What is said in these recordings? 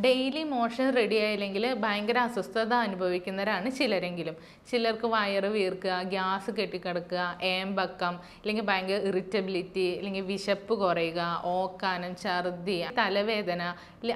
Daily motion ready ആയില്ലെങ്കിൽ ഭയങ്കര അസ്വസ്ഥത അനുഭവിക്കുന്നവരാണ് ചിലരെങ്കിലും. ചിലർക്ക് വയറ് വീർക്കുക, ഗ്യാസ് കെട്ടിക്കിടക്കുക, ഏമ്പക്കം, അല്ലെങ്കിൽ ഭയങ്കര ഇറിറ്റബിലിറ്റി, അല്ലെങ്കിൽ വിശപ്പ് കുറയുക, ഓക്കാനം, ഛർദി, തലവേദന,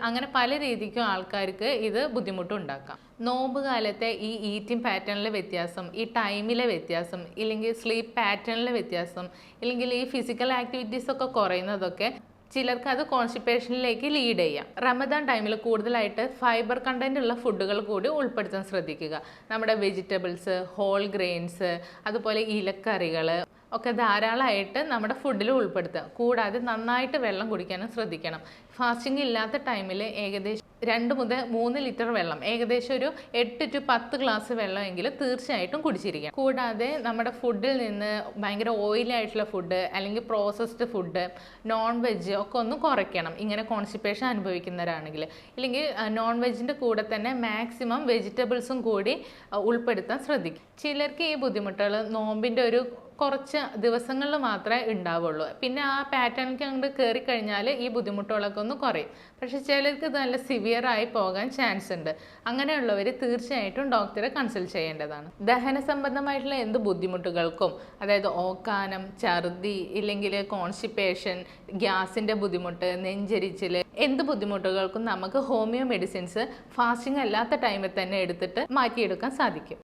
അങ്ങനെ പല രീതിക്കും ആൾക്കാർക്ക് ഇത് ബുദ്ധിമുട്ടുണ്ടാക്കാം. നോമ്പ് കാലത്തെ ഈ ഈറ്റിംഗ് പാറ്റേണിലെ വ്യത്യാസം, ഈ ടൈമിലെ വ്യത്യാസം, ഇല്ലെങ്കിൽ സ്ലീപ്പ് പാറ്റേണിലെ വ്യത്യാസം, ഇല്ലെങ്കിൽ ഈ ഫിസിക്കൽ ആക്ടിവിറ്റീസ് ഒക്കെ കുറയുന്നതൊക്കെ ചിലർക്ക് അത് കോൺസ്റ്റിപ്പേഷനിലേക്ക് ലീഡ് ചെയ്യാം. റമദാൻ ടൈമിൽ കൂടുതലായിട്ട് ഫൈബർ കണ്ടന്റ് ഉള്ള ഫുഡുകൾ കൂടി ഉൾപ്പെടുത്താൻ ശ്രദ്ധിക്കുക. നമ്മുടെ വെജിറ്റബിൾസ്, ഹോൾ ഗ്രെയിൻസ്, അതുപോലെ ഇലക്കറികൾ ഒക്കെ ധാരാളമായിട്ട് നമ്മുടെ ഫുഡിൽ ഉൾപ്പെടുത്തുക. കൂടാതെ നന്നായിട്ട് വെള്ളം കുടിക്കാനും ശ്രദ്ധിക്കണം. ഫാസ്റ്റിംഗ് ഇല്ലാത്ത ടൈമിൽ ഏകദേശം 2 മുതൽ 3 ലിറ്റർ വെള്ളം, ഏകദേശം ഒരു 8 to 10 ഗ്ലാസ് വെള്ളമെങ്കിലും തീർച്ചയായിട്ടും കുടിച്ചിരിക്കണം. കൂടാതെ നമ്മുടെ ഫുഡിൽ നിന്ന് ഭയങ്കര ഓയിലി ആയിട്ടുള്ള ഫുഡ്, അല്ലെങ്കിൽ പ്രോസസ്ഡ് ഫുഡ്, നോൺ വെജ് ഒക്കെ ഒന്ന് കുറയ്ക്കണം ഇങ്ങനെ കോൺസ്റ്റിപ്പേഷൻ അനുഭവിക്കുന്നവരാണെങ്കിൽ. ഇല്ലെങ്കിൽ നോൺ വെജിൻ്റെ കൂടെ തന്നെ മാക്സിമം വെജിറ്റബിൾസും കൂടി ഉൾപ്പെടുത്താൻ ശ്രദ്ധിക്കും. ചിലർക്ക് ഈ ബുദ്ധിമുട്ടുകൾ നോമ്പിൻ്റെ ഒരു കുറച്ച് ദിവസങ്ങളിൽ മാത്രമേ ഉണ്ടാവുള്ളൂ. പിന്നെ ആ പാറ്റേണിലേക്ക് അങ്ങോട്ട് കയറി കഴിഞ്ഞാൽ ഈ ബുദ്ധിമുട്ടുകളൊക്കെ ഒന്ന് കുറയും. പക്ഷെ ചിലർക്ക് ഇത് നല്ല സിവിയർ ആയി പോകാൻ ചാൻസ് ഉണ്ട്. അങ്ങനെയുള്ളവർ തീർച്ചയായിട്ടും ഡോക്ടറെ കൺസൾട്ട് ചെയ്യേണ്ടതാണ്. ദഹന സംബന്ധമായിട്ടുള്ള എന്ത് ബുദ്ധിമുട്ടുകൾക്കും, അതായത് ഓക്കാനം, ഛർദി, ഇല്ലെങ്കിൽ കോൺസ്റ്റിപ്പേഷൻ, ഗ്യാസിൻ്റെ ബുദ്ധിമുട്ട്, നെഞ്ചരിച്ചിൽ, എന്ത് ബുദ്ധിമുട്ടുകൾക്കും നമുക്ക് ഹോമിയോ മെഡിസിൻസ് ഫാസ്റ്റിംഗ് അല്ലാത്ത ടൈമിൽ തന്നെ എടുത്തിട്ട് മാറ്റിയെടുക്കാൻ സാധിക്കും.